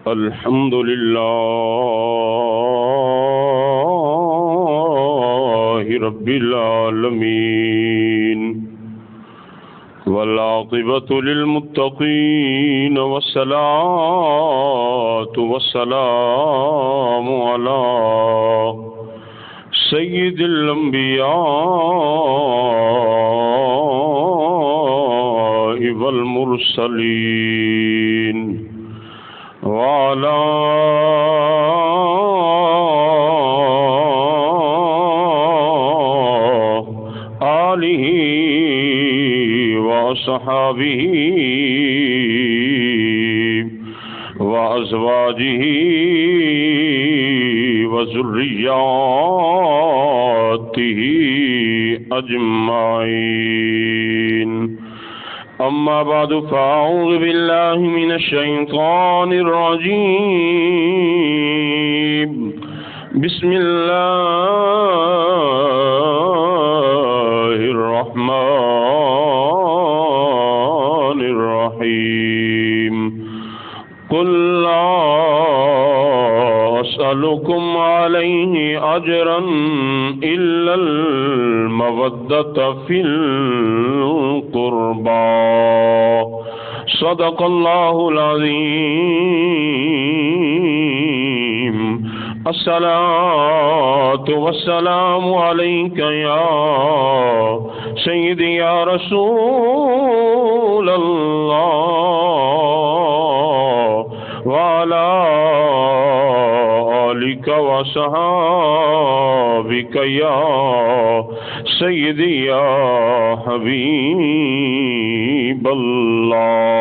الحمد لله رب العالمين والعاقبة للمتقين والصلاة والسلام على سيد الأنبياء والمرسلين وعلى آله وصحابه وأزواجه وذرياته أجمعين أما بعد فأعوذ بالله من الشيطان الرجيم بسم الله الرحمن الرحيم قل لا أسألكم عليه أجرا إلا المودة في القربى صدق الله العظيم الصلاة والسلام عليك يا سيدي يا رسول الله وعلى آلك وصحابك يا سيدي يا حبيب الله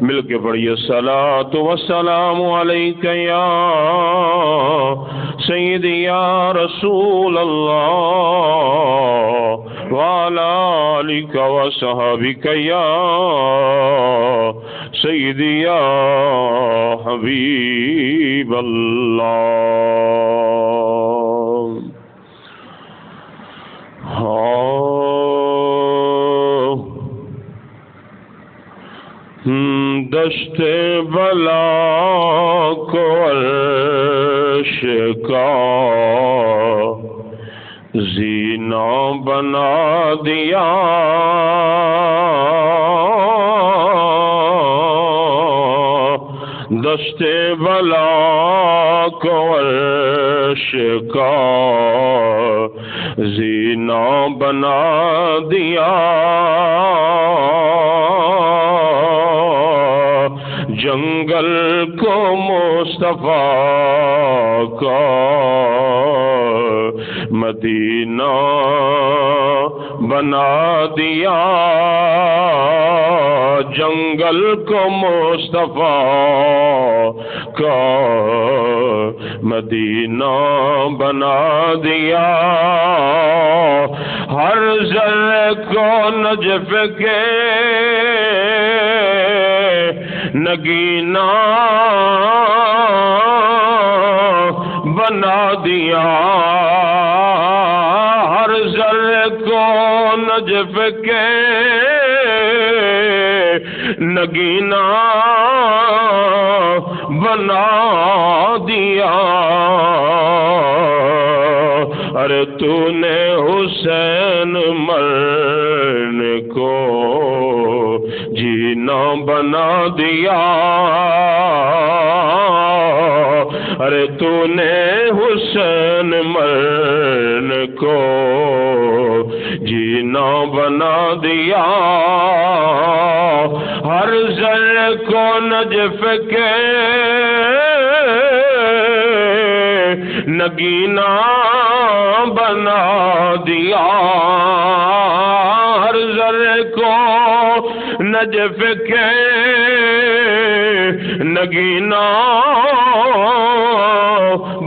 مل کے پڑھیے الصلاۃ والسلام علیک یا سیدی یا رسول اللہ وعلی آلک وصحبک یا سیدی یا حبیب اللہ دشت بلا کو عرش کا زینہ بنا دیا دشت بلا کو عرش کا زینہ بنا دیا جنگل کو مصطفیٰ کا مدینہ بنا دیا جنگل کو مصطفیٰ کا مدینہ بنا دیا ہر ذرے کو نجف کے نگینا بنا دیا ہر ذرے کو نجف کے نگینا بنا دیا ارے تو نے حسین مرنے کو جینا بنا دیا ارے تو نے حسین مرنے کو جینا بنا دیا ہر ذرے کو نجف کے نگینا بنا دیا ہر ذرے کو نجف کے نگینا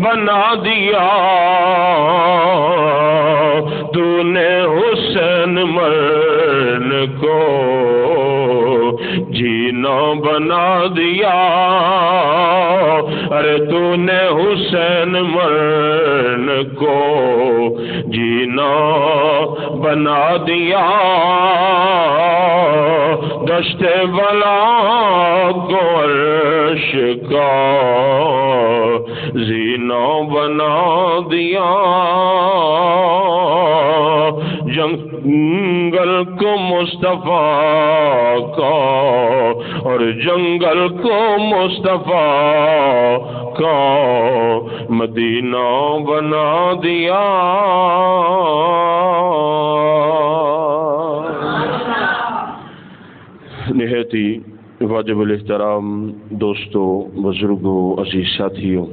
بنا دیا تو نے حسین مرن کو جینا بنا دیا ارے تو نے حسین مرن کو جینا بنا دیا دشت بلا گور عرش کا زینہ بنا دیا، جنگل کو مصطفیٰ کا اور جنگل کو مصطفیٰ کا مدینہ بنا دیا۔ نہایت ہی واجب الاحترام دوستو، بزرگوں، عزیز ساتھیوں،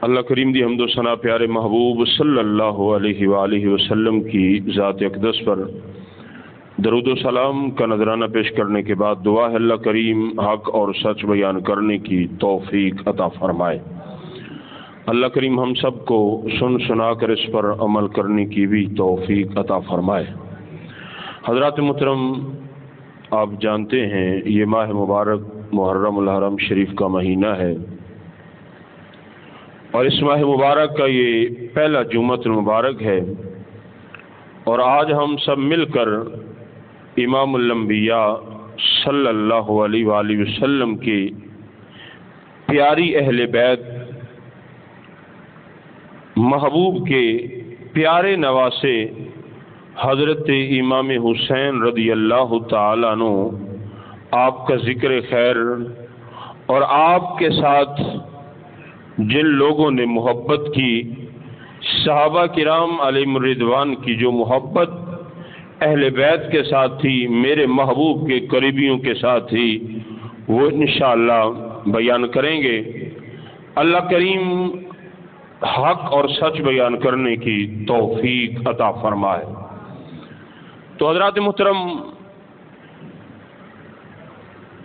اللہ کریم دی حمد و ثنا پیارے محبوب صلی اللہ علیہ وآلہ وسلم کی ذات اقدس پر درود و سلام کا نذرانہ پیش کرنے کے بعد دعا ہے اللہ کریم حق اور سچ بیان کرنے کی توفیق عطا فرمائے۔ اللہ کریم ہم سب کو سن سنا کر اس پر عمل کرنے کی بھی توفیق عطا فرمائے۔ حضرات محترم، آپ جانتے ہیں یہ ماہ مبارک محرم الحرم شریف کا مہینہ ہے، اور اس ماہ مبارک کا یہ پہلا جمعۃ المبارک ہے، اور آج ہم سب مل کر امام الانبیاء صلی اللہ علیہ وآلہ وسلم کی پیاری اہل بیت، محبوب کے پیارے نواسے حضرت امام حسین رضی اللہ تعالیٰ عنہ، آپ کا ذکر خیر اور آپ کے ساتھ جن لوگوں نے محبت کی، صحابہ کرام علیہم الرضوان کی جو محبت اہل بیت کے ساتھ تھی، میرے محبوب کے قریبیوں کے ساتھ تھی، وہ انشاءاللہ بیان کریں گے۔ اللہ کریم حق اور سچ بیان کرنے کی توفیق عطا فرمائے۔ تو حضرات محترم،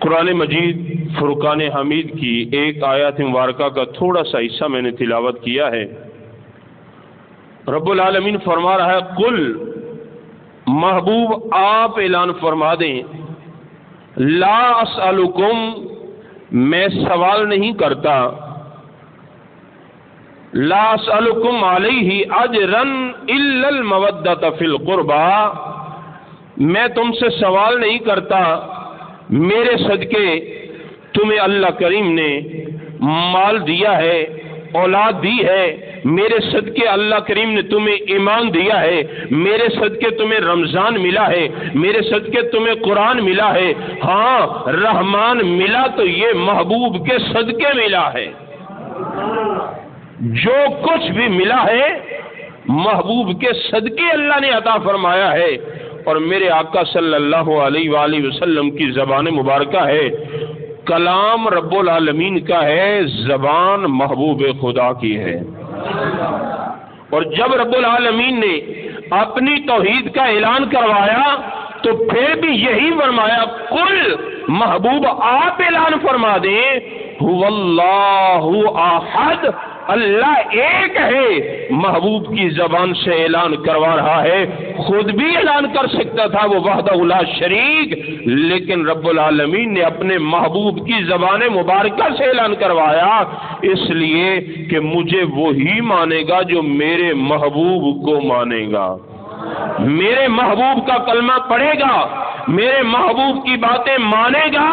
قرآن مجید فرقان حمید کی ایک آیات مبارکہ کا تھوڑا سا حصہ میں نے تلاوت کیا ہے۔ رب العالمین فرما رہا ہے، قل، محبوب آپ اعلان فرما دیں، لا اسألکم، میں سوال نہیں کرتا، لا اسألکم علیہ اجرا الا المودۃ فی القربى، میں تم سے سوال نہیں کرتا، میرے صدقے تمہیں اللہ کریم نے مال دیا ہے، اولاد دی ہے، میرے صدقے اللہ کریم نے تمہیں ایمان دیا ہے، میرے صدقے تمہیں رمضان ملا ہے، میرے صدقے تمہیں قرآن ملا ہے، ہاں رحمان ملا تو یہ محبوب کے صدقے ملا ہے۔ جو کچھ بھی ملا ہے محبوب کے صدقے اللہ نے عطا فرمایا ہے، اور میرے آقا صلی اللہ علیہ وآلہ وسلم کی زبان مبارکہ ہے، کلام رب العالمین کا ہے، زبان محبوب خدا کی ہے۔ اور جب رب العالمین نے اپنی توحید کا اعلان کروایا تو پھر بھی یہی فرمایا، قل، محبوب آپ اعلان فرما دیں، هو اللہ احد، اللہ ایک ہے۔ محبوب کی زبان سے اعلان کروا رہا ہے، خود بھی اعلان کر سکتا تھا وہ وحدہ لا شریک، لیکن رب العالمین نے اپنے محبوب کی زبان مبارکہ سے اعلان کروایا، اس لیے کہ مجھے وہی مانے گا جو میرے محبوب کو مانے گا، میرے محبوب کا کلمہ پڑھے گا، میرے محبوب کی باتیں مانے گا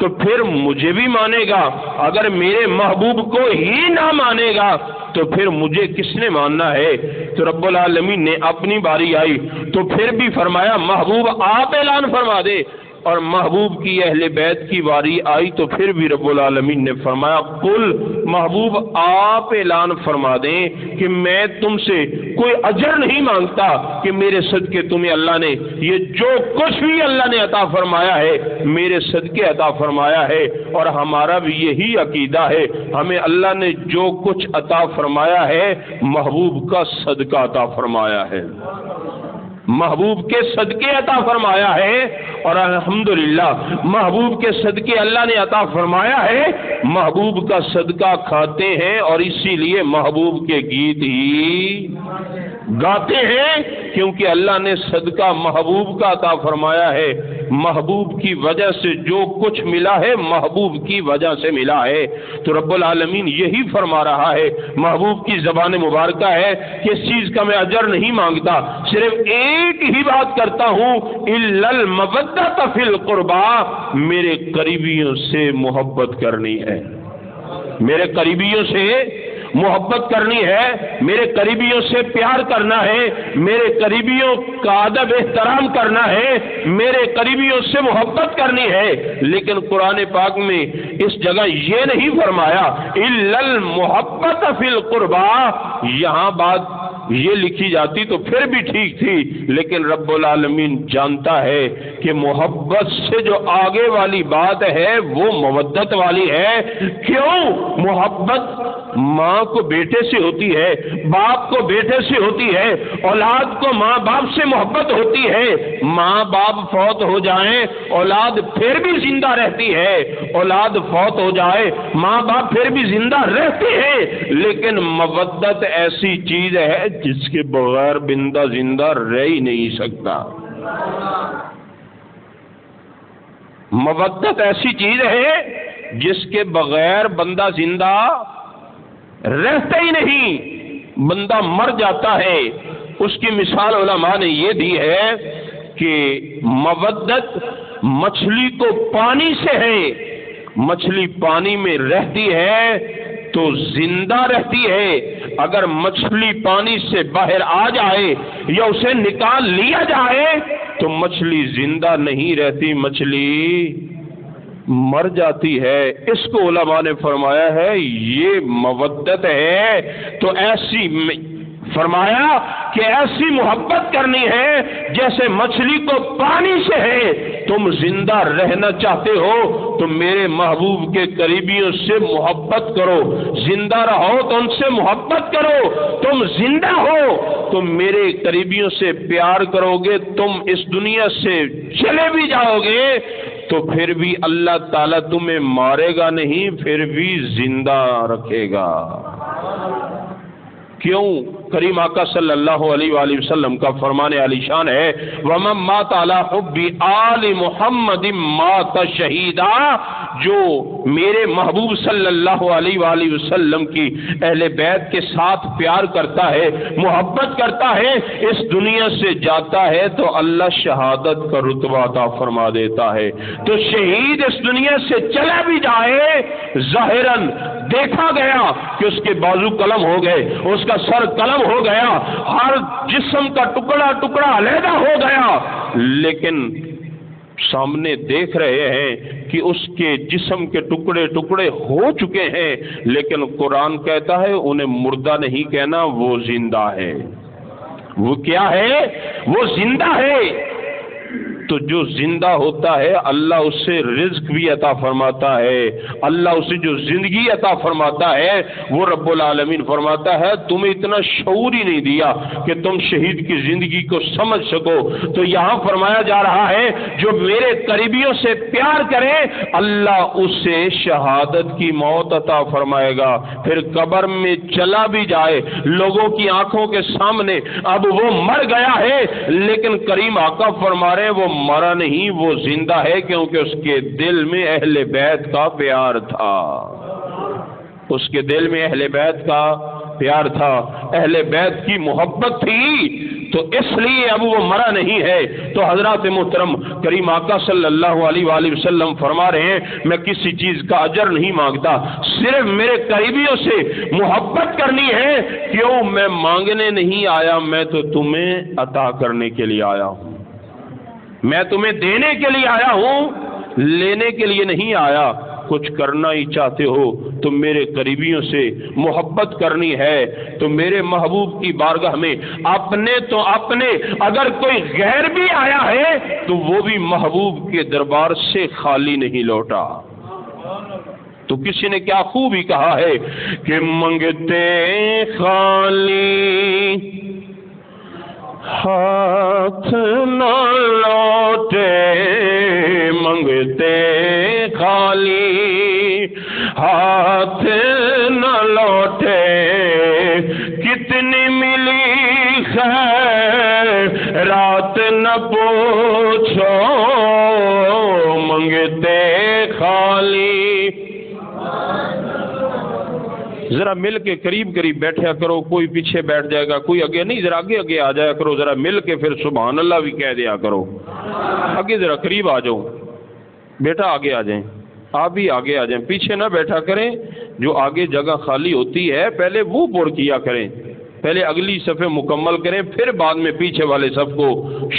تو پھر مجھے بھی مانے گا، اگر میرے محبوب کو ہی نہ مانے گا تو پھر مجھے کس نے ماننا ہے؟ تو رب العالمین نے اپنی باری آئی تو پھر بھی فرمایا، محبوب آپ اعلان فرما دے، اور محبوب کی اہل بیت کی باری آئی تو پھر بھی رب العالمین نے فرمایا، قل، محبوب آپ اعلان فرما دیں کہ میں تم سے کوئی اجر نہیں مانگتا، کہ میرے صدقے تمہیں اللہ نے یہ جو کچھ بھی اللہ نے عطا فرمایا ہے میرے صدقے عطا فرمایا ہے، اور ہمارا بھی یہی عقیدہ ہے، ہمیں اللہ نے جو کچھ عطا فرمایا ہے محبوب کا صدقہ عطا فرمایا ہے، محبوب کے صدقے عطا فرمایا ہے، اور الحمدللہ محبوب کے صدقے اللہ نے عطا فرمایا ہے، محبوب کا صدقہ کھاتے ہیں، اور اسی لیے محبوب کے گیت ہی گاتے ہیں، کیونکہ اللہ نے صدقہ محبوب کا عطا فرمایا ہے۔ محبوب کی وجہ سے جو کچھ ملا ہے محبوب کی وجہ سے ملا ہے۔ تو رب العالمین یہی فرما رہا ہے، محبوب کی زبان مبارکہ ہے کہ اس چیز کا میں اجر نہیں مانگتا، صرف ایک ہی بات کرتا ہوں، الا المودۃ فی القربى، میرے قریبیوں سے محبت کرنی ہے، میرے قریبیوں سے محبت کرنی ہے، میرے قریبیوں سے پیار کرنا ہے، میرے قریبیوں کا ادب احترام کرنا ہے، میرے قریبیوں سے محبت کرنی ہے۔ لیکن قرآن پاک میں اس جگہ یہ نہیں فرمایا الا المحبۃ فی القربى، یہاں بات یہ لکھی جاتی تو پھر بھی ٹھیک تھی، لیکن رب العالمین جانتا ہے کہ محبت سے جو آگے والی بات ہے وہ مودت والی ہے۔ کیوں؟ محبت ماں کو بیٹے سے ہوتی ہے، باپ کو بیٹے سے ہوتی ہے، اولاد کو ماں باپ سے محبت ہوتی ہے۔ ماں باپ فوت ہو جائیں اولاد پھر بھی زندہ رہتی ہے، اولاد فوت ہو جائے ماں باپ پھر بھی زندہ رہتے ہیں، لیکن مودت ایسی چیز ہے جس کے بغیر بندہ زندہ رہ ہی نہیں سکتا۔ مودت ایسی چیز ہے جس کے بغیر بندہ زندہ رہتا ہی نہیں، بندہ مر جاتا ہے۔ اس کی مثال علماء نے یہ دی ہے کہ مودت مچھلی کو پانی سے ہے، مچھلی پانی میں رہتی ہے تو زندہ رہتی ہے، اگر مچھلی پانی سے باہر آ جائے یا اسے نکال لیا جائے تو مچھلی زندہ نہیں رہتی، مچھلی مر جاتی ہے۔ اس کو علماء نے فرمایا ہے یہ مودت ہے۔ تو ایسی فرمایا کہ ایسی محبت کرنی ہے جیسے مچھلی کو پانی سے ہے۔ تم زندہ رہنا چاہتے ہو تو میرے محبوب کے قریبیوں سے محبت کرو، زندہ رہو تو ان سے محبت کرو، تم زندہ ہو تو میرے قریبیوں سے پیار کرو گے، تم اس دنیا سے چلے بھی جاؤ گے تو پھر بھی اللہ تعالیٰ تمہیں مارے گا نہیں، پھر بھی زندہ رکھے گا۔ کیوں؟ کریم آقا صلی اللہ علیہ وآلہ وسلم کا فرمان علی شان ہے، وَمَن مَاتَ عَلَىٰ حُبِّ آلِ مُحَمَّدٍ مَاتَ شَہِیدًا، جو میرے محبوب صلی اللہ علیہ وآلہ وسلم کی اہل بیت کے ساتھ پیار کرتا ہے، محبت کرتا ہے، اس دنیا سے جاتا ہے تو اللہ شہادت کا رتبہ عطا فرما دیتا ہے۔ تو شہید اس دنیا سے چلا بھی جائے، ظاہراً دیکھا گیا کہ اس کے بازو قلم ہو گئے، اس کا سر قلم ہو گیا، ہر جسم کا ٹکڑا ٹکڑا علیحدہ ہو گیا، لیکن سامنے دیکھ رہے ہیں کہ اس کے جسم کے ٹکڑے ٹکڑے ہو چکے ہیں، لیکن قرآن کہتا ہے انہیں مردہ نہیں کہنا، وہ زندہ ہے۔ وہ کیا ہے؟ وہ زندہ ہے۔ تو جو زندہ ہوتا ہے اللہ اس سے رزق بھی عطا فرماتا ہے، اللہ اسے جو زندگی عطا فرماتا ہے وہ رب العالمین فرماتا ہے تمہیں اتنا شعور ہی نہیں دیا کہ تم شہید کی زندگی کو سمجھ سکو۔ تو یہاں فرمایا جا رہا ہے جو میرے قریبیوں سے پیار کرے اللہ اسے شہادت کی موت عطا فرمائے گا، پھر قبر میں چلا بھی جائے لوگوں کی آنکھوں کے سامنے اب وہ مر گیا ہے، لیکن کریم آقا فرما رہے ہیں وہ مرا نہیں، وہ زندہ ہے، کیونکہ اس کے دل میں اہل بیت کا پیار تھا، اس کے دل میں اہل بیت کا پیار تھا، اہل بیت کی محبت تھی، تو اس لیے اب وہ مرا نہیں ہے۔ تو حضرات محترم کریم آقا صلی اللہ علیہ وآلہ وسلم فرما رہے ہیں میں کسی چیز کا اجر نہیں مانگتا، صرف میرے قریبیوں سے محبت کرنی ہے۔ کیوں؟ میں مانگنے نہیں آیا، میں تو تمہیں عطا کرنے کے لیے آیا ہوں، میں تمہیں دینے کے لیے آیا ہوں، لینے کے لیے نہیں آیا۔ کچھ کرنا ہی چاہتے ہو تو میرے قریبیوں سے محبت کرنی ہے، تو میرے محبوب کی بارگاہ میں اپنے تو اپنے، اگر کوئی غیر بھی آیا ہے تو وہ بھی محبوب کے دربار سے خالی نہیں لوٹا۔ تو کسی نے کیا خوب ہی کہا ہے کہ منگتے خالی ہاتھ نہ لوٹے، منگتے خالی ہاتھ نہ لوٹے، کتنی ملی خیر رات نہ پوچھو، خالی. ذرا مل کے قریب قریب بیٹھا کرو، کوئی پیچھے بیٹھ جائے گا، کوئی آگے نہیں، ذرا آگے آگے آ جایا کرو، ذرا مل کے پھر سبحان اللہ بھی کہہ دیا کرو. آگے ذرا قریب آ جاؤ بیٹا، آگے آ جائیں، آپ بھی آگے آ جائیں، پیچھے نہ بیٹھا کریں. جو آگے جگہ خالی ہوتی ہے پہلے وہ پر کیا کریں، پہلے اگلی صفیں مکمل کریں، پھر بعد میں پیچھے والے صف کو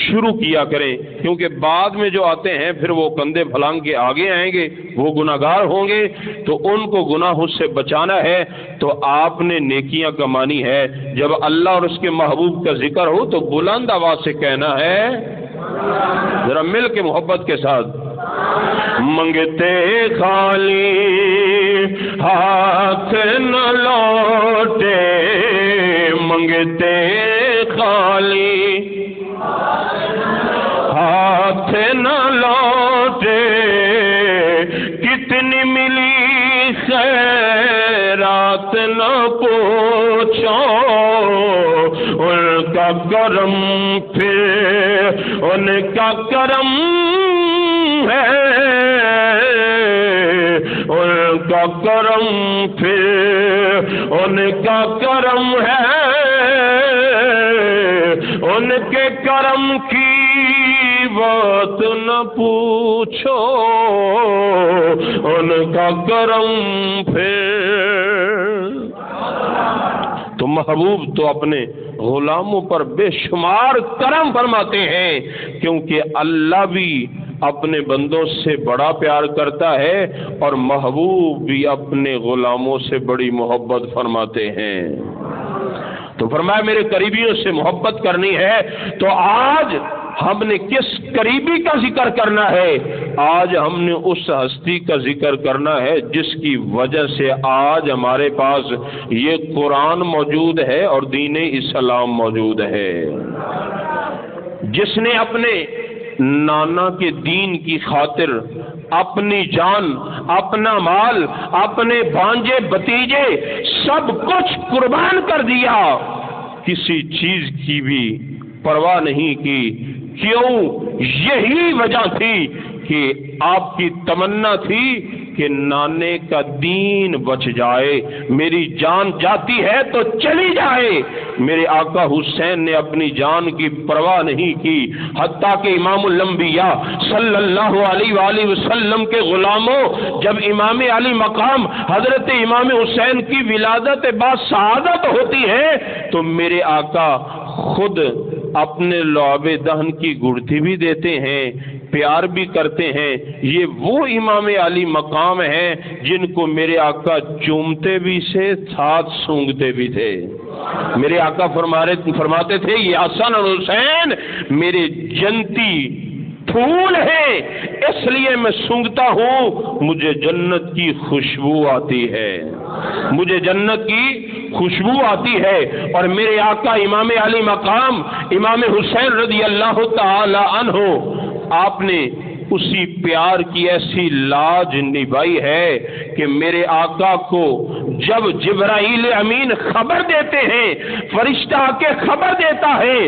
شروع کیا کریں، کیونکہ بعد میں جو آتے ہیں پھر وہ کندھے پھلانگ کے آگے آئیں گے، وہ گناہگار ہوں گے، تو ان کو گناہوں سے بچانا ہے. تو آپ نے نیکیاں کمانی ہے. جب اللہ اور اس کے محبوب کا ذکر ہو تو بلند آواز سے کہنا ہے، ذرا مل کے محبت کے ساتھ. منگتے خالی ہاتھ نہ لوٹے، منگتے خالی ہاتھ نہ لوٹے، کتنی ملی خیرات نہ پوچھو، ان کا کرم پھر ان کا کرم ہے، ان کا کرم پھر ان کا کرم ہے، ان کے کرم کی بات نہ پوچھو، ان کا کرم پھر. تو محبوب تو اپنے غلاموں پر بے شمار کرم فرماتے ہیں، کیونکہ اللہ بھی اپنے بندوں سے بڑا پیار کرتا ہے اور محبوب بھی اپنے غلاموں سے بڑی محبت فرماتے ہیں. تو فرمایا میرے قریبیوں سے محبت کرنی ہے. تو آج ہم نے کس قریبی کا ذکر کرنا ہے؟ آج ہم نے اس ہستی کا ذکر کرنا ہے جس کی وجہ سے آج ہمارے پاس یہ قرآن موجود ہے اور دین اسلام موجود ہے. جس نے اپنے نانا کے دین کی خاطر اپنی جان، اپنا مال، اپنے بھانجے بتیجے سب کچھ قربان کر دیا، کسی چیز کی بھی پرواہ نہیں کی. کیوں؟ یہی وجہ تھی کہ آپ کی تمنا تھی کہ نانے کا دین بچ جائے، میری جان جاتی ہے تو چلی جائے. میرے آقا حسین نے اپنی جان کی پرواہ نہیں کی، حتیٰ کہ امام الانبیاء صلی اللہ علیہ وآلہ وسلم کے غلاموں جب امام علی مقام حضرت امام حسین کی ولادت بعد سعادت ہوتی ہے تو میرے آقا خود اپنے لعاب دہن کی گڑتی بھی دیتے ہیں، پیار بھی کرتے ہیں. یہ وہ امام علی مقام ہیں جن کو میرے آقا چومتے بھی سے ساتھ سونگتے بھی تھے. میرے آقا فرماتے تھے یہ حسن اور حسین میرے جنتی پھول ہیں، اس لیے میں سونگتا ہوں، مجھے جنت کی خوشبو آتی ہے، مجھے جنت کی خوشبو آتی ہے. اور میرے آقا امام علی مقام امام حسین رضی اللہ تعالی عنہ، آپ نے اسی پیار کی ایسی لاج نبھائی ہے کہ میرے آقا کو جب جبرائیل امین خبر دیتے ہیں، فرشتہ آ کے خبر دیتا ہے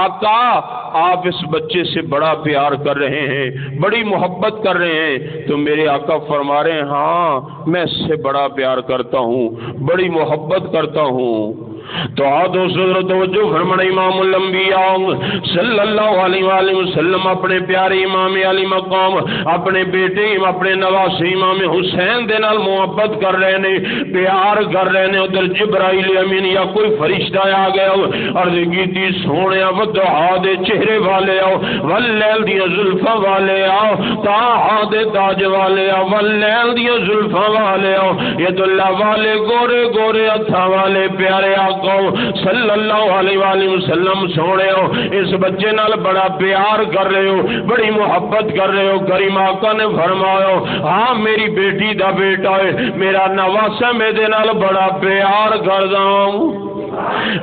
آقا آپ اس بچے سے بڑا پیار کر رہے ہیں، بڑی محبت کر رہے ہیں، تو میرے آقا فرما رہے ہیں ہاں میں اس سے بڑا پیار کرتا ہوں، بڑی محبت کرتا ہوں. تو توجہ فرمانا، امام الانبیاء صلی اللہ علیہ وآلہ وسلم اپنے پیارے امام علی مقام اپنے بیٹے اپنے نواسے امام حسین دے نال محبت کر رہے نے، پیار کر رہے نے. ادھر جبرائیل امین یا کوئی فرشتہ آ گیا عرض کیتی سونیا وضحا دے چہرے والے آؤ، واللیل دی زلفاں والے آؤ، طٰہٰ دے تاج والے آؤ، واللیل دی زلفاں والے آؤ، ید اللہ والے گورے گورے ہتھاں والے پیارے آقا صلی اللہ علیہ وآلہ وسلم سونے ہو، اس بچے نال بڑا پیار کر رہے ہو، بڑی محبت کر رہے ہو. کریم آقا نے فرمایا ہاں میری بیٹی دا بیٹا ہے، میرا نواسا میرے نال بڑا پیار کردا ہوں.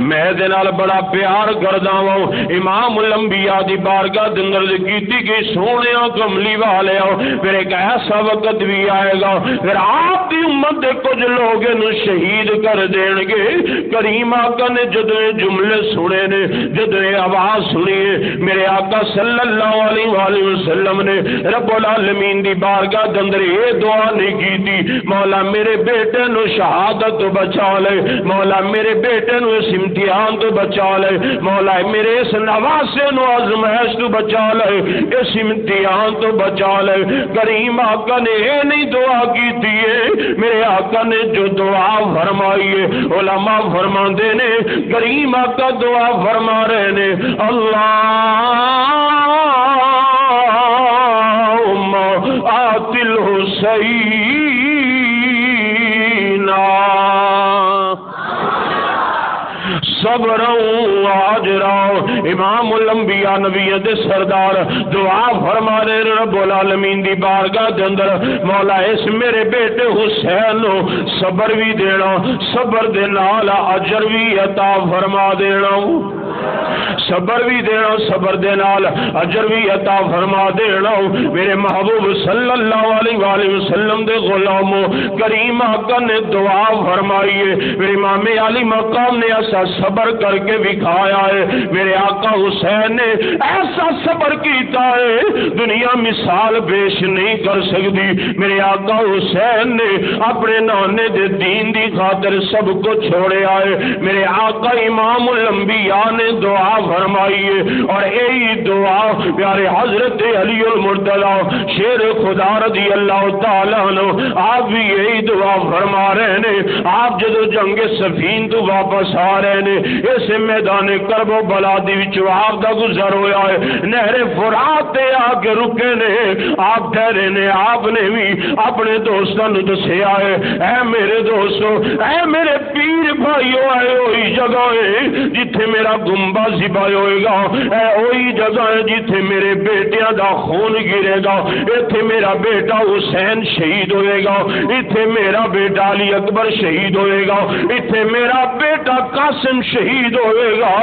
میں دے نال بڑا پیار کردا ہوں امام الانبیاء دی بارگاہ دے اندر کیتی گئی سونیا کملی والے پھر ایک ایسا وقت بھی آئے گا پھر آپ دی امت دے کچھ لوگ انہوں شہید کر دین گے کریم آقا نے جدو جملے سنے نے جدو آواز سنی میرے آقا صلی اللہ علیہ وآلہ وسلم نے رب العالمین دی بارگاہ دے اندر یہ دعا نہیں کی تھی مولا میرے بیٹے نو شہادت تو بچا لے مولا میرے بیٹے نو اس امتحان تو بچا لے مولا میرے اس نواسے نو آزمائش تو بچا لے اس امتحان تو بچا لے کریم آقا نے یہ نہیں دعا کی تھی میرے آقا نے جو دعا فرمائی ہے علماء فرما دے نے کریم آقا دعا فرما رہے نے اللہم آت الحسین صبر واجرا امام الانبیاء نبی دے سردار دعا فرما رہے رب العالمین دی بارگاہ دے اندر مولا اس میرے بیٹے حسین نو صبر بھی دینا صبر دے نال اجر بھی عطا فرما دینا صبر بھی دینا صبر دے نال اجر بھی عطا فرما دینا میرے محبوب صلی اللہ علیہ وآلہ وسلم دے غلاموں کریم آقا نے دعا فرمائی ہے میرے امام علی مقام نے ایسا صبر کر کے دکھایا ہے میرے آقا حسین نے ایسا صبر کیتا ہے دنیا مثال پیش نہیں کر سکتی میرے آقا حسین نے اپنے نانے دے دین دی خاطر سب کو چھوڑے آئے میرے آقا امام الانبیاء نے دعا فرمائی ہے اور یہی دعا پیارے حضرت علی المرتضی شیر خدا رضی اللہ تعالیٰ عنہ آپ بھی یہی دعا فرما رہے ہیں آپ جدو جنگ صفین تو واپس آ رہے ہیں اس میدان کرب و بلا دی وچوں آپ دا گزر ہویا ہے نہر فرات تے آ کے رکے نے آپ ٹھہرے نے آپ نے بھی اپنے دوستاں نوں دسیا ہے اے میرے دوستو اے میرے پیر بھائیو اے وہی جگہ ہے جتھے میرا گنبد ذبح ہوئے گا اے وہی جگہ ہے جتھے میرے بیٹیاں دا خون گرے گا ایتھے میرا بیٹا حسین شہید ہوئے گا ایتھے میرا بیٹا علی اکبر شہید ہوئے گا ایتھے میرا بیٹا قاسم شہید ہوئے گا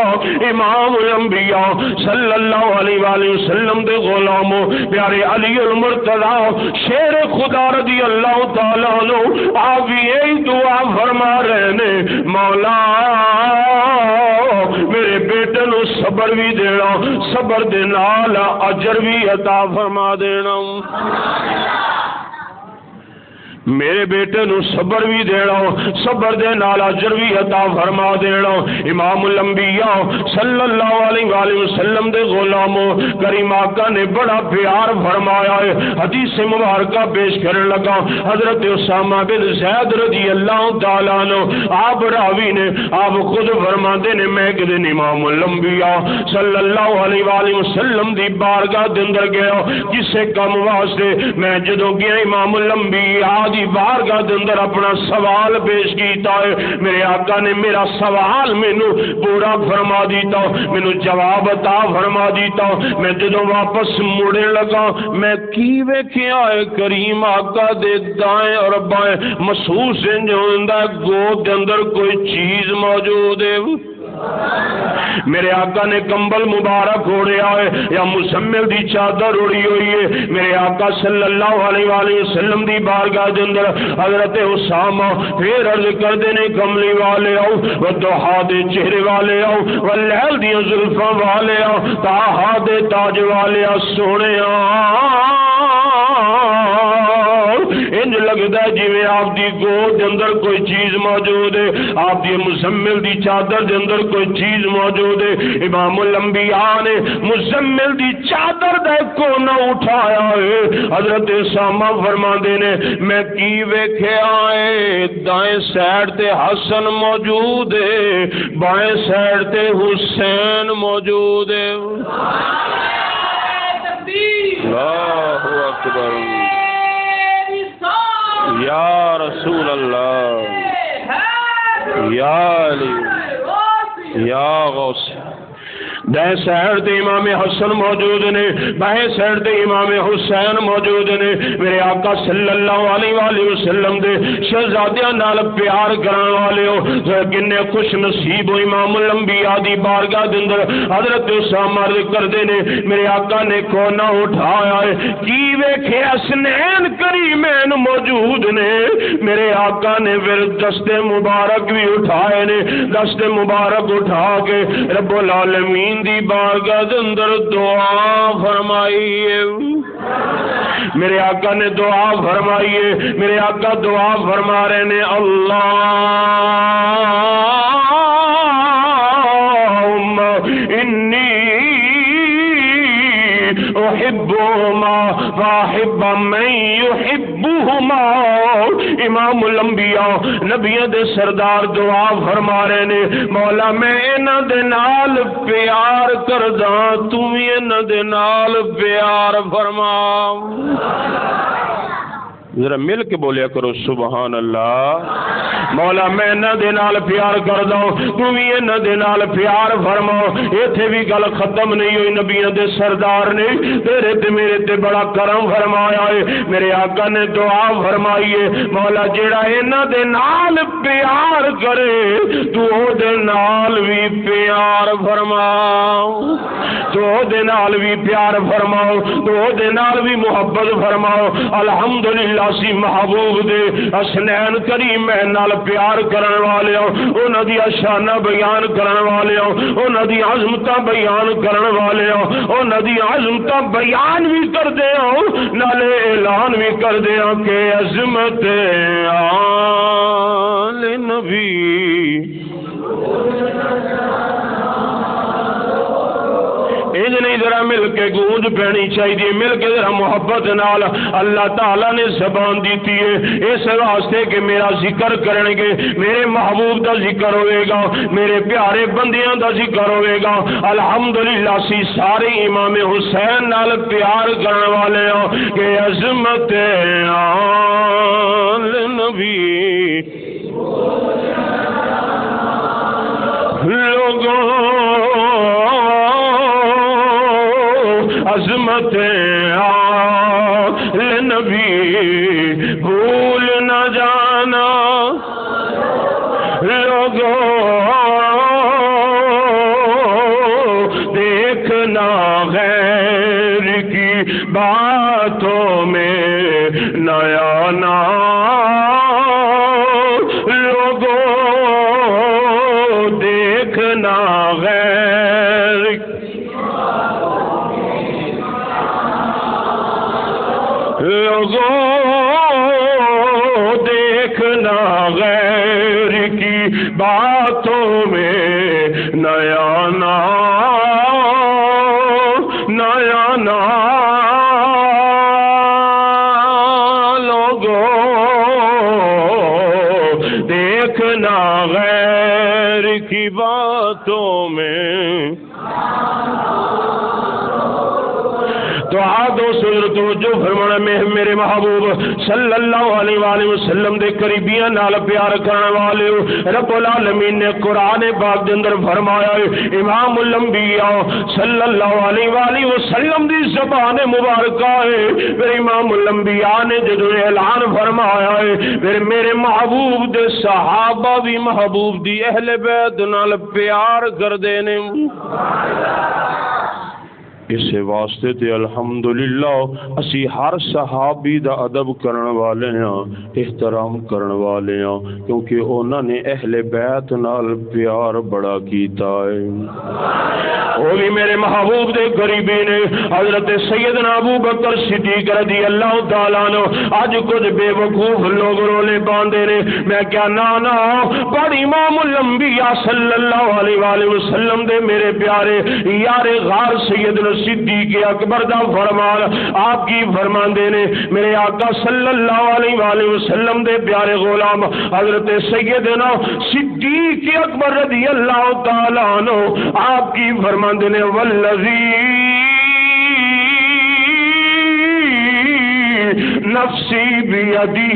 امام الانبیاء صلی اللہ علیہ وآلہ وسلم دے غلاموں پیارے علی المرتضی شیر خدا رضی اللہ تعالیٰ عنہ آپ یہی دعا فرما رہے نے مولا میرے بیٹے نو صبر بھی دینا صبر دے نال اجر بھی عطا فرما دینا میرے بیٹے نو صبر بھی دینا صبر دے نال اجر بھی عطا فرما دینا امام الانبیاء صلی اللہ علیہ وآلہ وسلم دے غلاموں کریم آقا نے بڑا پیار فرمایا ہے حدیث مبارکہ پیش کرنے لگا حضرت اسامہ بن زید رضی اللہ تعالیٰ عنہ آپ راوی نے آپ خود فرماتے نے میں ایک دن امام الانبیاء صلی اللہ علیہ وآلہ وسلم دی بارگاہ دے اندر گیا کسے کم واسطے میں جدوں گیا امام الانبیاء دی بارگاہ دے اندر اپنا سوال پیش کیتا ہے میرے آقا نے میرا سوال مینوں پورا فرما دیتا مینوں جواب عطا فرما دیتا میں جدوں واپس مڑے لگا میں کی ویکھیا ہے کریم آقا دے دائیں اور بائیں محسوس انج ہوندا ہے گود دے اندر کوئی چیز موجود ہے میرے آقا نے کمبل مبارک اوڑھے آئے یا مزمل دی چادر اڑی ہوئی ہے میرے آقا صلی اللہ علیہ وآلہ وسلم دی بارگاہ دے اندر حضرت اسامہ پھر عرض کر دینے کملی والے آؤ والضحیٰ دے چہرے والے آؤ واللیل دی زلفاں والے آؤ طٰہٰ دے تاج والے آؤ سونے انج لگتا ہے جی آپ دی گود دے اندر کوئی چیز موجود ہے آپ دی مزمل دی چادر دے اندر کوئی چیز موجود ہے امام الانبیاء نے مزمل دی چادر دے کونا اٹھایا ہے حضرت اسامہ فرماندے نے میں کی ویکھیا ہے دائیں سائڈ تے حسن موجود ہے بائیں سائڈ تے حسین موجود ہے اللہ اکبر یا رسول اللہ یا علی یا غوث دائیں سائڈ تے امام حسن موجود نے، بائیں سائڈ تے امام حسین موجود نے۔ میرے آقا صلی اللہ علیہ وآلہ وسلم دے شہزادیاں نال پیار کرن والے ہو، کنے خوش نصیب ہو امام الانبیاء دی بارگاہ دے اندر حضرت اسامہ عرض کردے نے میرے آقا نے کونا اٹھایا ہے، کی ویکھے حسنین کریمین موجود نے، میرے آقا نے پھر دست مبارک بھی اٹھائے نے، دست مبارک اٹھا کے رب العالمین دی بارگاہ دے اندر دعا فرمائی ہے۔ میرے آقا نے دعا فرمائی ہے، میرے آقا دعا فرما رہے نے اللہم انی احبہما واحب من یحبہما۔ امام الانبیاء نبیوں دے سردار دعا فرما رہے نے مولا میں انہاں دے نال پیار کردا، تو بھی انہاں دے نال پیار فرما۔ ذرا مل کے بولیا کرو سبحان اللہ۔ مولا میں انہاں دے نال پیار کردا، تو بھی انہاں دے نال پیار فرما۔ ایتھے بھی گل ختم نہیں ہوئی، نبیوں دے سردار نے تیرے تے میرے تے بڑا کرم فرمایا ہے۔ میرے آقا نے دعا فرمائی ہے مولا جیڑا انہاں دے نال پیار کرے تو او دے نال بھی پیار فرما، تو او دے نال بھی پیار فرماؤ، تو او دے نال بھی محبت فرماؤ۔ الحمدللہ سی محبوب دے حسنین کریم نال پیار کرن والے ہو، انہاں دی شانہ بیان کرن والے ہو، انہاں دی عظمتاں بیان کرن والے ہو، انہاں دی عظمتاں بیان بھی کردے ہو نالے اعلان بھی کردے ہو کہ عظمت آل نبی۔ انج نہیں ذرا مل کے گونج پہنی چاہیے، مل کے ذرا محبت نال۔ اللہ تعالیٰ نے زبان دیتی ہے اس واسطے کہ میرا ذکر کرن گے، میرے محبوب دا ذکر ہوئے گا، میرے پیارے بندیاں دا ذکر ہوئے گا۔ الحمدللہ سی سارے امام حسین نال پیار کرن والے ہو کہ عظمت آل نبی۔ لوگوں عظمت آل نبی بھول نہ جانا، لوگوں دیکھنا غیر کی باتوں میں نیا نا، لوگوں دیکھنا غیر لوگوں دیکھنا غیر کی باتوں میں نیا نا، نیا نا، لوگوں دیکھنا غیر کی باتوں میں۔ تو توجہ فرمانا میں میرے محبوب صلی اللہ علیہ وآلہ وسلم دے قریبیاں نال پیار کرنے والے رب العالمین نے قرآن پاک دے اندر فرمایا ہے امام الانبیاء صلی اللہ علیہ وآلہ وسلم دی زبان مبارکہ ہے۔ پھر امام الانبیاء نے جدو اعلان فرمایا ہے پھر میرے محبوب دے صحابہ بھی محبوب دی اہل بیت نال پیار کر دینے۔ اس واسطے تے الحمدللہ اسی ہر صحابی دا ادب کرن والے ہیں، احترام کرن والے ہیں، کیونکہ انہوں نے اہل بیت نال پیار بڑا کیتا ہے۔ وہ بھی میرے محبوب دے قریبی نے حضرت سیدنا ابو بکر صدیق رضی اللہ تعالیٰ عنہ۔ آج کچھ بے وقوف لوگ رولے باندھے نے، میں کیا نانا پر امام الانبیاء صلی اللہ علیہ وآلہ وسلم دے میرے پیارے یار غار سیدنا صدیق اکبر دا فرمان آپ کی فرماندے نے میرے آقا صلی اللہ علیہ وآلہ وسلم دے پیارے غلام حضرت سیدنا صدیق اکبر رضی اللہ تعالیٰ عنہ آپ کی فرماندے نے والذی نفسی بیدہ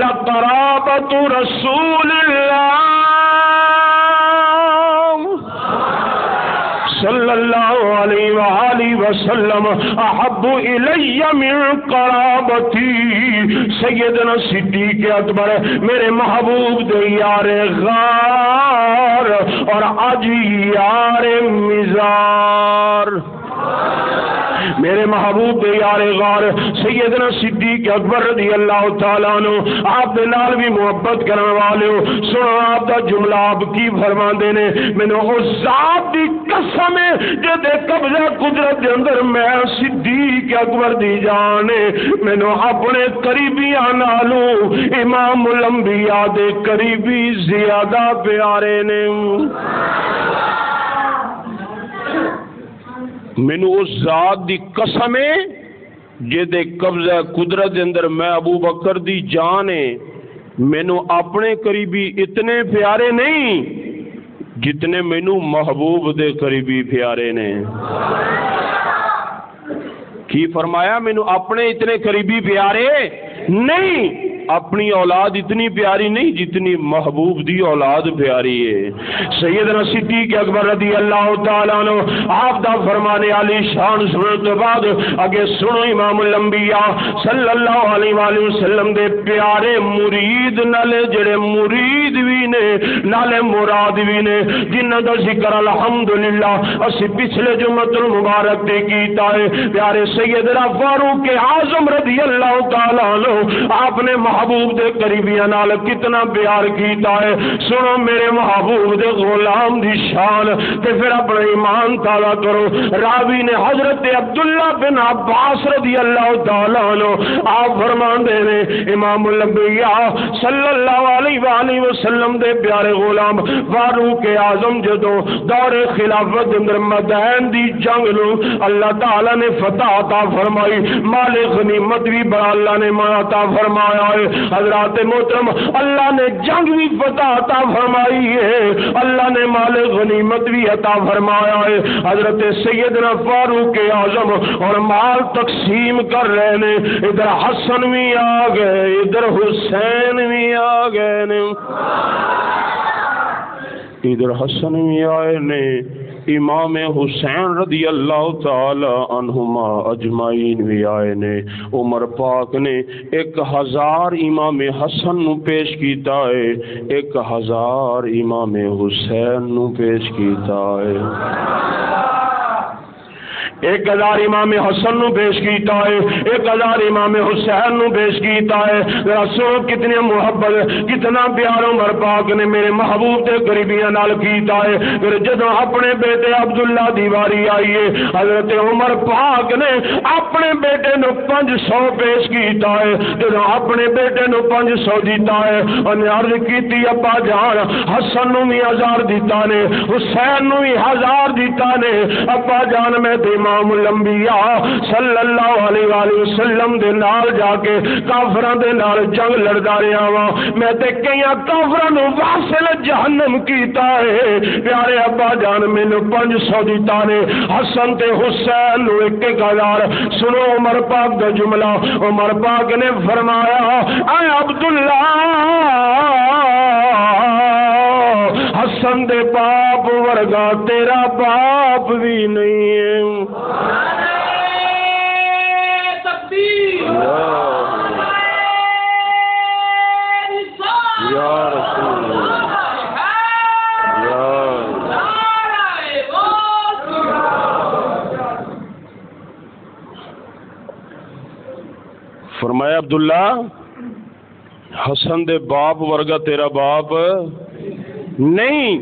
لقرابت رسول اللہ صلی اللہ علیہ وآلہ وسلم احب الی من قرابتی، سیدنا صدیق اکبر میرے محبوب دے یار غار اور اج یار مزار، میرے محبوب دے یار غار سیدنا صدیق اکبر رضی اللہ تعالیٰ عنہ آپ دے نال بھی محبت کرنے والے ہو، سنو آپ دا جملہ آپ کی فرماندے نے، مینوں اس ذات دی قسم ہے جدے قبضہ قدرت دے اندر میں صدیق اکبر دی جان ہے، مینوں اپنے قریبیاں نالوں امام الانبیاء دے قریبی زیادہ پیارے نے، مینو اس ذات دی قسم ہے جے قبضہ قدرت دے اندر میں ابو بکر دی جان ہے، مینو اپنے قریبی اتنے پیارے نہیں جتنے مینو محبوب دے قریبی پیارے نے۔ کی فرمایا؟ مینو اپنے اتنے قریبی پیارے نہیں، اپنی اولاد اتنی پیاری نہیں جتنی محبوب دی اولاد پیاری ہے۔ سیدنا صدیق اکبر رضی اللہ تعالیٰ عنہ آپ دا فرمانے علی شان سننے تو بعد اگے سنو امام الانبیاء صلی اللہ علیہ وآلہ وسلم دے پیارے مرید نالے جڑے مرید بھی نے نالے مراد بھی نے، جنہاں دا ذکر الحمدللہ اسی پچھلے جمعۃ المبارک تے کیتا ہے۔ پیارے سیدنا فاروق اعظم رضی اللہ تعالیٰ عنہ آپ نے محبوب دے قریبیاں نال کتنا پیار کیتا ہے، سنو میرے محبوب دے غلام دی شان تے پھر اپنا ایمان تازہ کرو۔ راوی نے حضرت عبداللہ بن عباس رضی اللہ تعالیٰ عنہ آپ فرماندے نے امام الانبیاء صلی اللہ علیہ وآلہ وسلم دے پیارے غلام فاروق اعظم جدوں دور خلافت اندر مدین دی جنگ نو اللہ تعالیٰ نے فتح عطا فرمائی، مال غنیمت بھی بڑا اللہ نے عطا فرمایا ہے۔ حضرات محترم اللہ نے جنگ بھی فتح عطا فرمائی ہے، اللہ نے مال غنیمت بھی عطا فرمایا ہے۔ حضرت سیدنا فاروق اعظم اور مال تقسیم کر رہے نے، ادھر حسن بھی آ گئے ادھر حسین بھی آ گئے نے، ادھر حسن بھی آئے نے، امام حسین رضی اللہ تعالی عنہما اجمعین بھی آئے نے۔ عمر پاک نے 1000 امام حسن نو پیش کیتا ہے، 1000 امام حسین نو پیش کیتا ہے، 1000 امام حسن نو پیش کیتا ہے، 1000 امام حسین نو پیش کیتا ہے۔ ذرا سنو کتنی محبت کتنا پیار عمر پاک نے میرے محبوب دے قریبیاں نال کیتا ہے۔ پھر جدوں اپنے بیٹے عبداللہ دی واری آئی ہے، حضرت عمر پاک نے اپنے بیٹے نو 500 پیش کیتا ہے۔ جدوں اپنے بیٹے نو 500 دیتا ہے، انہیں عرض کیتی ابا جان حسن نو بھی 1000 دیتا نے، حسین نو بھی 1000 دیتا نے، ابا جان میں امام الانبیاء صلی اللہ علیہ وآلہ وسلم دے نال جا کے کافراں دے نال جنگ لڑدا رہا وا، میں تے کئی کافراں نو واصل جہنم کیتا ہے، پیارے ابا جان مینوں 500 دیتا نے، حسن تے حسین نو 1000۔ سنو عمر پاک دا جملہ، عمر پاک نے فرمایا اے عبداللہ حسن دے باپ ورگا تیرا باپ بھی نہیں ہے۔ یا رسول اللہ فرمایا عبداللہ حسن دے باپ ورگا تیرا باپ نہیں،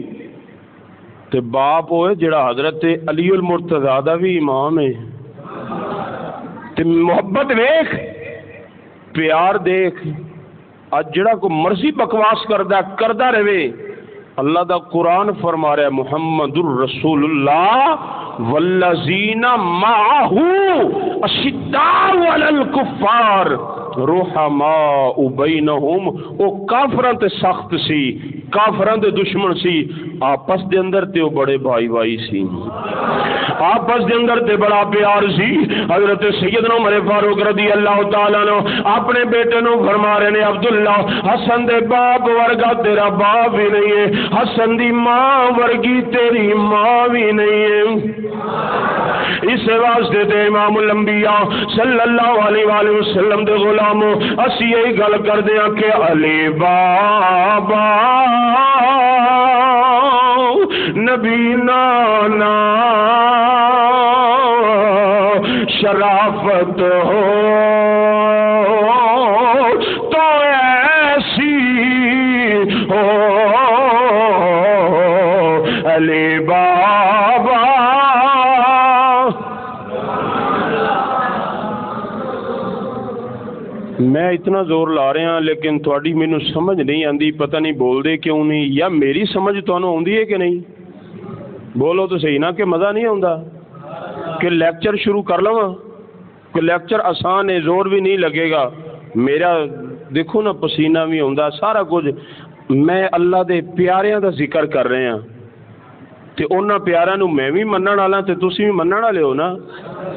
تے باپ ہوئے جڑا حضرت علی المرتضیٰ دا بھی امام ہے، تے محبت دیکھ پیار دیکھ، اج جڑا کو مرضی بکواس کردا رہے، اللہ دا قرآن فرما رہا ہے محمد الرسول اللہ والذین معہ اشداء علی الکفار رحماء بینہم، او کافراں تے سخت سی کافراں دے دشمن سی، آپس دے اندر تے وہ بڑے بھائی بھائی سی، آپس دے اندر تے بڑا پیار سی۔ حضرت سیدنا عمر فاروق رضی اللہ تعالیٰ عنہ اپنے بیٹے نو فرما رہے نے، عبداللہ حسن دے باپ ورگا تیرا باپ بھی نہیں ہے، حسن دی ماں ورگی تیری ماں بھی نہیں ہے۔ اس واسطے تے امام الانبیاء صلی اللہ علیہ وآلہ وسلم دے غلاموں اسی یہی گل کردے ہیں کہ علی بابا نبی نانا شرافت ہو تو ایسی ہو علی بابا۔ میں اتنا زور لا رہا ہوں لیکن تھوڑی مینوں سمجھ نہیں آندی، پتہ نہیں بول دے کیوں نہیں، یا میری سمجھ تانوں آندی ہے کہ نہیں؟ بولو تو صحیح نا کہ مزہ نہیں آندا کہ لیکچر شروع کر لواں؟ کہ لیکچر آسان ہے، زور بھی نہیں لگے گا، میرا دیکھو نا پسینہ بھی آندا سارا کچھ۔ میں اللہ دے پیاریاں دا ذکر کر رہے ہیں تے انہاں پیاراں نو میں بھی منن والا تے تسی بھی منن والے ہو نا۔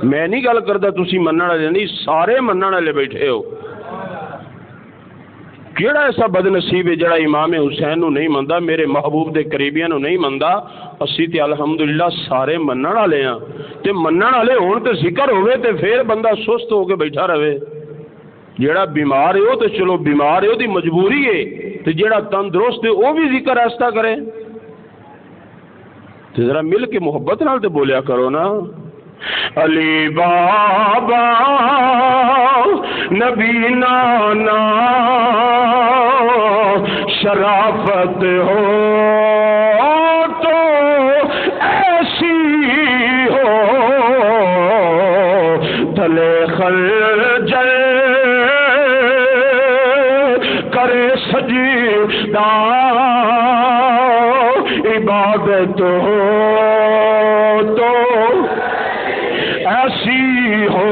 میں نہیں گل کردا تسی منن والے نہیں، سارے منن والے بیٹھے ہو۔ کیڑا ایسا بد نصیب ہے جڑا امام حسین نو نہیں مندا، میرے محبوب دے قریبیاں نو نہیں مندا؟ اسی تے الحمدللہ سارے منن والے ہاں، تے منن والے ہون تے ذکر ہوے تے پھر بندہ سست ہو کے بیٹھا رہے۔ جیڑا بیمار ہے وہ تے چلو بیمار ہے، وہ دی مجبوری ہے، تے جیڑا تندرست ہے وہ بھی ذکر ایسا کرے۔ تے ذرا مل کے محبت نال تے بولیا کرو نا، علی بابا نبی نانا شرافت ہو تو ایسی ہو تلے خنجر کرے سجدہ عبادت ہو تو ایسی ہو۔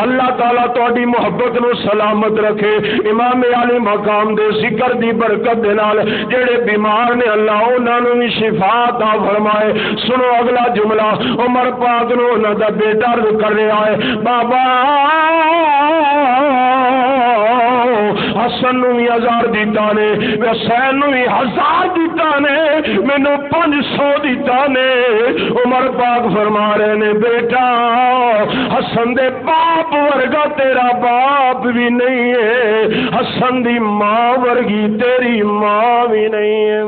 اللہ تعالیٰ تہاڈی محبت نو سلامت رکھے، امام علی مقام دے ذکر دی برکت دے نال جڑے بیمار نے اللہ انہاں نو بھی شفا عطا فرمائے۔ سنو اگلا جملہ، عمر پاک نو انہاں دا بیٹا کر رہا ہے، بابا حسن نو بھی 1000 دیتا نے، حسین نو بھی 1000 دیتا نے، مینوں 500 دیتا نے۔ عمر پاک فرما رہے نے، بیٹا حسن دے باپ ورگا تیرا باپ بھی نہیں ہے، حسن دی ماں ورگی تیری ماں بھی نہیں ہے۔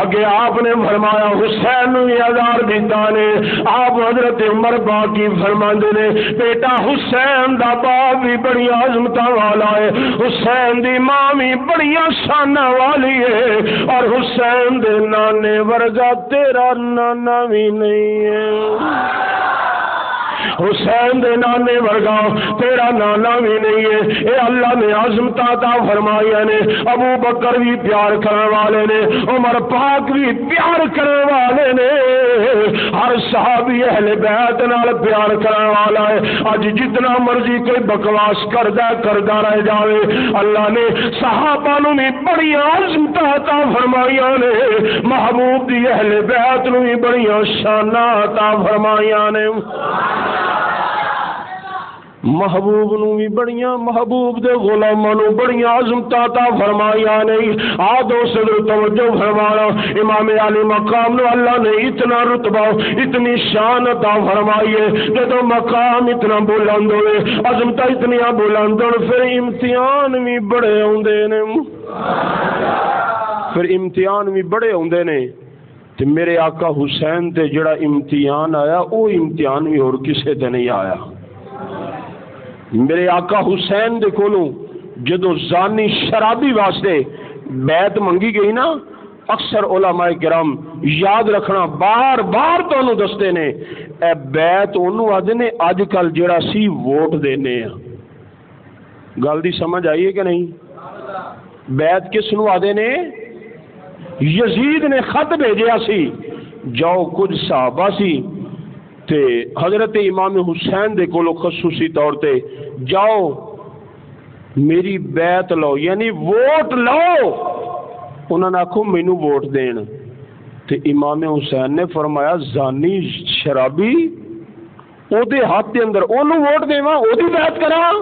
اگے آپ نے فرمایا حسین نو 1000 دیتا نے، آپ حضرت عمر پاک کی فرماندے نے، بیٹا حسین دا باپ بھی بڑی عظمتاں والا ہے، حسین دی ماں بھی بڑی شاناں والی ہے، اور حسین دے نانے ورگا تیرا نانا بھی نہیں ہے۔ حسین دے نانے ورگا تیرا نانا بھی نہیں ہے۔ اے اللہ نے عظمت عطا فرمائی نے، ابو بکر بھی پیار کرنے والے نے، عمر پاک بھی پیار کرنے والے نے، ہر صحابی اہل بیت نال پیار کرنے والا ہے۔ اج جتنا مرضی کوئی بکواس کردا رہ جاوے، اللہ نے صحابہ نو بھی بڑی عظمت عطا فرمائی نے، محبوب دی اہل بیت نو بھی بڑی شاناں عطا فرمائی نے۔ محبوب نو بھی بڑیاں، محبوب دے غلاماں نو بڑیاں عظمتاں عطا فرمائیاں نہیں۔ دوست توجہ فرمانا، امام علی مقام نو اللہ نے اتنا رتبہ اتنی شان عطا فرمائی ہے، جدوں مقام اتنا بلند ہوئے، عظمتاں اتنیاں بلند ہون، پھر امتحان بھی بڑے اوندے نے، پھر امتحان بھی بڑے اوندے نے۔ تے میرے آقا حسین تے جڑا امتحان آیا، وہ امتحان بھی اور کسے تے نہیں آیا۔ میرے آقا حسین دے کولوں جدو زانی شرابی واسطے بیعت منگی گئی نا، اکثر علماء کرام یاد رکھنا بار بار تو انہوں دستے نے، اے بیعت انہوں آدھے نے اج کل جڑا سی ووٹ دینے ہیں۔ گل دی سمجھ آئی ہے کہ نہیں؟ بیعت کس نو آدھے نے؟ یزید نے خط بھیجیا سی، جاؤ کچھ صحابہ سی تے حضرت امام حسین دے کولو خصوصی طور تے جاؤ میری بیعت لو یعنی ووٹ لو. انہوں نے آخو مینو ووٹ دین. تے امام حسین نے فرمایا زانی شرابی او دے ہاتھ دے اندر اونوں ووٹ دیواں او دی بیعت کراں؟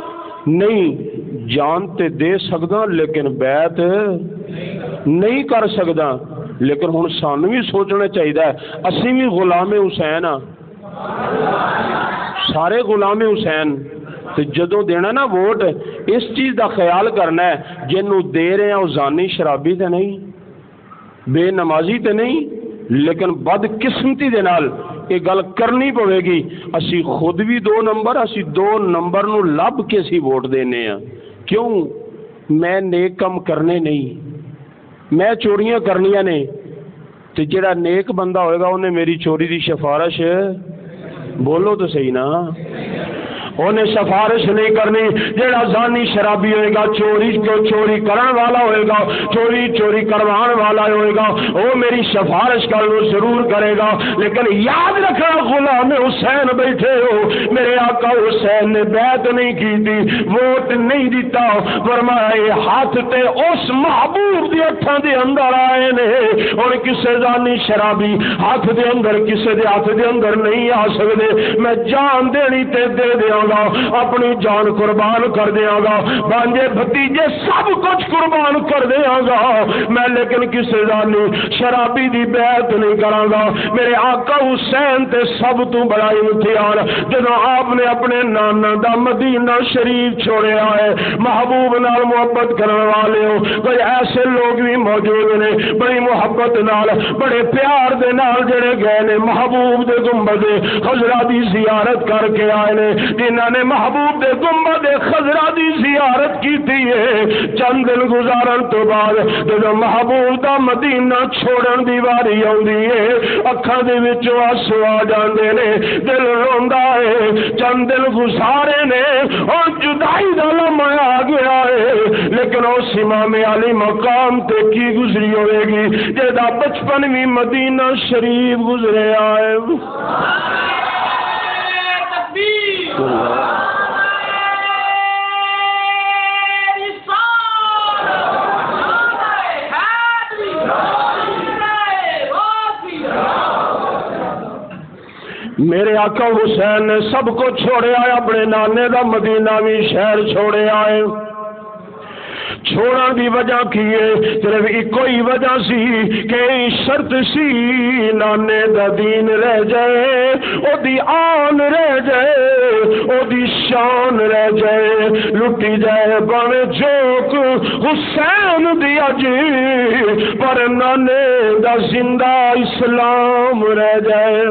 نہیں، جان تے دے سکدا لیکن بیعت نہیں کر سکدا. لیکن ہن سانوں بھی سوچنا چاہیے اسی بھی غلام حسین ہاں، سارے غلام حسین. تے جدوں دینا نا ووٹ اس چیز دا خیال کرنا ہے جنوں دے رہے ہیں او زانی شرابی تے نہیں، بے نمازی تے نہیں، لیکن بد قسمتی دے نال یہ گل کرنی پوے گی. اسی خود بھی 2 نمبر، اسی 2 نمبر نو لب کے اسی ووٹ دینے ہیں. کیوں؟ میں نیک کم کرنے نہیں، میں چوریاں کرنیاں نے. تے جڑا نیک بندہ ہوئے گا انہیں میری چوری دی سفارش، بولو تو صحیح نا، انہیں سفارش نہیں کرنی. جڑا زانی شرابی ہوئے گا، چوری کرن والا ہوئے گا، چوری کروان والا ہوئے گا، وہ میری سفارش کرنا ضرور کرے گا. لیکن یاد رکھنا غلام حسین بیٹھے ہو، میرے آقا حسین نے بیعت نہیں کی تھی، ووٹ نہیں دیتا. فرمایا یہ ہاتھ تے اس محبوب دی ہتھاں دے اندر آئے نے. اور کسے زانی شرابی ہاتھ دے اندر کسے دے ہاتھ دے اندر نہیں آ سکدے. میں جان دینی تے دے دیاں گا، اپنی جان قربان کر دیاں گا، بانجے بھتیجے سب کچھ قربان کر دیاں گا میں، لیکن کسی زانی شرابی دی بیعت نہیں کراں گا. میرے آقا حسین تے سب تو بڑا امتحان جدوں آپ نے اپنے نانا دا مدینہ شریف چھوڑیا ہے. محبوب نال محبت کرنے والے ہو کوئی ایسے لوگ بھی موجود نے بڑی محبت نال بڑے پیار دے نال جڑے گئے نے محبوب دے گنبد خضرا دی زیارت کر کے آئے نے، جنہاں نے محبوب دے گنبد خضرا دی زیارت کیتی ہے. چند دن گزارن تو بعد جب محبوب دا مدینہ چھوڑن دی واری آوندی ہے، اکھاں دے وچوں آنسو آ جاندے نے، دل روندا ہے. چند دن گزارے نے اور جدائی دا لمحہ آ گیا ہے، لیکن اس امام علی مقام تے کی گزری ہوئے گی جدا بچپن بھی مدینہ شریف گزریا ہے. میرے آقا حسین نے سب کو چھوڑے آئے، اپنے نانے دا مدینہ بھی شہر چھوڑے آئے. چھوڑن دی وجہ کی ہے صرف ایک ہی وجہ سی کہ شرط سی نانے دا دین رہ جائے، او دی آن رہ جائے، او دی شان رہ جائے، لٹی جائے باویں جوک حسین دی اجی، پر نانے دا زندہ اسلام رہ جائے،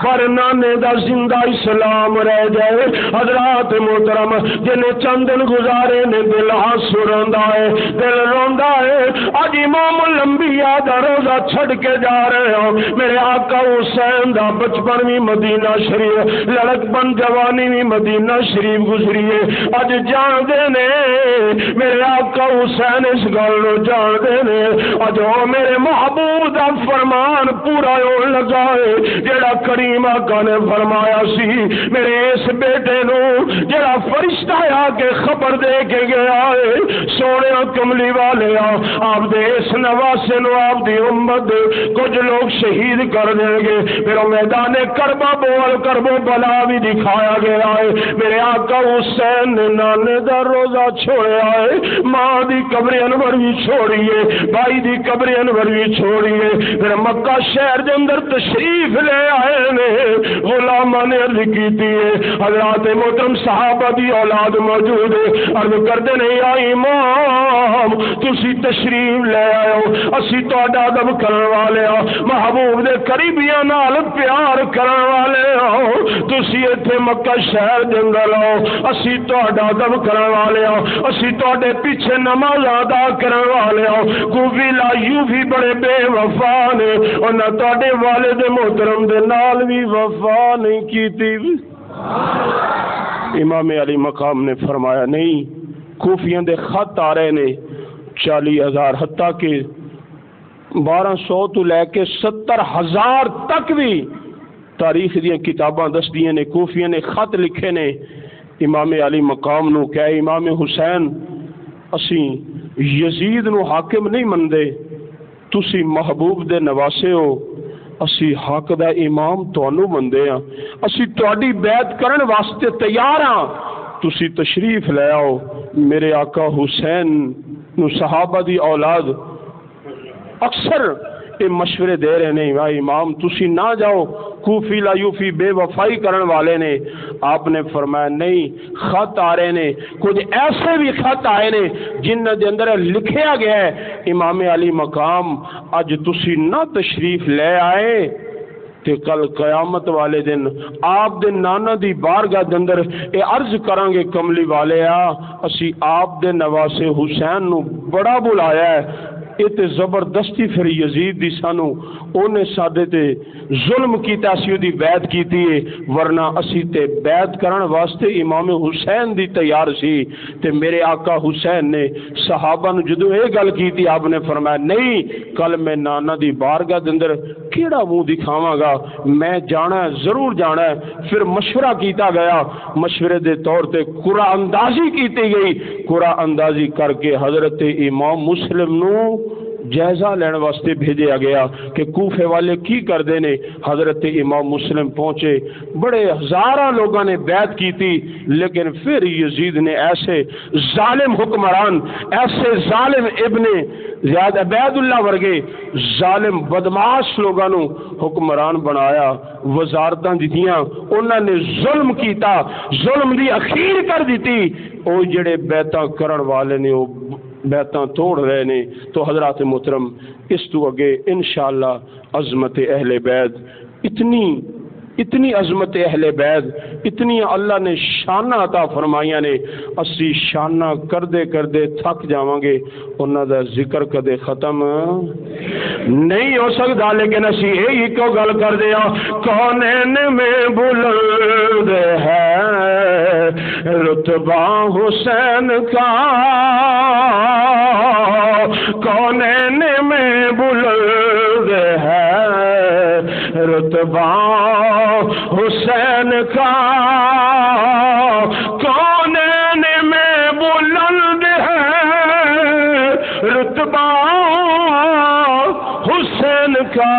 پر نانے دا زندہ اسلام رہ جائے. حضرات محترم جنہیں چند دن گزارے نے دل آنسو روندا ہے، دل روندا ہے. اج امام الانبیاء دا روزہ چھڑ کے جا رہے ہو. میرے آقا حسین دا بچپن بھی مدینہ شریف، لڑک پن جوانی بھی مدینہ شریف گزری ہے. اج جان دے نے میرے آقا حسین اس گل نو جان دے نے، اج او میرے محبوب دا فرمان پورا ہون لگا ہے جڑا کریم آقا نے فرمایا سی میرے اس بیٹے نو جڑا فرشتہ آ کے خبر دے کے گیا ہے. سونے کملی والے آپ دے اس نواسے نو آپ دی امت کچھ لوگ شہید کر دیں گے، پھر میدان کربا بول کربو بلا بھی دکھایا گیا ہے. میرے آقا حسین نے نانے دا روزہ چھوڑیا ہے، ماں دی قبر انور بھی چھوڑیے، بھائی دی قبر انور بھی چھوڑیے، پھر مکہ شہر دے اندر تشریف لے آئے نے. غلامہ نے عرض کیتی ہے، حضرات محترم صحابہ دی اولاد موجود ہے، عرض کردے نہیں یا امام تسی تشریف لے آئے ہو، اسی تہاڈا ادب کرن والے ہاں، محبوب دے قریبیاں نال پیار کرن والے ہاں، تسی ایتھے مکہ شہر دے اندر آؤ، اسی تہاڈا ادب کرن والے ہاں، اسی تہاڈے پیچھے نماز ادا کرن والے ہاں. کوئی لا یوں بھی بڑے بے وفا نے، انہاں تہاڈے والد محترم دے نال بھی وفا نہیں کیتی. امام علی مقام نے فرمایا نہیں، کوفیاں دے خط آ رہے نے 40,000 حتیٰ کہ 1200 تو لے کے 70,000 تک بھی تاریخ دیا کتاباں دس دیے نے، کوفیاں نے خط لکھے نے امام علی مقام نو کہ امام حسین اسی یزید نو حاکم نہیں مندے، تسی محبوب دے نواسے ہو، اسی حق دا امام تانوں مندے ہاں، اسی تہاڈی بیعت کرن واسطے تیار ہاں، تسی تشریف لے آؤ۔ میرے آقا حسین نو صحابہ دی اولاد اکثر یہ مشورے دے رہے ہیں، بھائی امام تسی نہ جاؤ، کوفی لا یوفی بے وفائی کرن والے نے۔ آپ نے فرمایا نہیں، خط آ رہے نے، کچھ ایسے بھی خط آئے نے جن دے اندر لکھیا گیا ہے امام علی مقام اج تسی نہ تشریف لے آئے تے کل قیامت والے دن آپ دے نانا دی بارگاہ دے اندر اے عرض کران گے کملی والے اسی آپ دے نواسے حسین نو بڑا بلایا ہے، تے زبردستی پھر یزید دی سانو اونے سادے تے ظلم کیتا، اسی دی بیعت کیتی ہے، ورنہ اسی تے بیعت کرن واسطے امام حسین دی تیار سی۔ تے میرے آقا حسین نے صحابہ نو جدوں اے گل کیتی، آپ نے فرمایا نہیں، کل میں نانا دی بارگاہ دے اندر کیڑا منہ دکھاواں گا، میں جانا ہے، ضرور جانا ہے۔ پھر مشورہ کیتا گیا، مشورے دے طور تے قرآن اندازی کیتی گئی، قرآن اندازی کر کے حضرت امام مسلم نو جائزہ لین واسطے بھیجا گیا کہ کوفے والے کی کردے نے۔ حضرت امام مسلم پہنچے، بڑے ہزاراں لوگوں نے بیعت کی تھی، لیکن پھر یزید نے ایسے ظالم حکمران، ایسے ظالم ابن زیاد عبید اللہ ورگے ظالم بدماش لوگوں نو حکمران بنایا، وزارتاں دتیاں، انہوں نے ظلم کیتا، ظلم دی اخیر کر دیتی۔ او جڑے بیعتاں کرن والے نے او بیعتاں توڑ رہے نے۔ تو حضرات محترم، اس تو اگے انشاءاللہ عظمت اہل بیت، اتنی عظمت اہل بیت، اتنی اللہ نے شانہ عطا فرمائیاں نے، اسی شانہ کردے کردے تھک جاواں گے، انہاں دا ذکر کدے ختم نہیں ہو سکتا۔ لیکن اسی یہی کو گل کر دیا، کونین میں بلند ہے رتبہ حسین کا، کونین میں بلند ہے رتبہ حسین کا، کونین میں بلند ہے رتبہ حسین کا،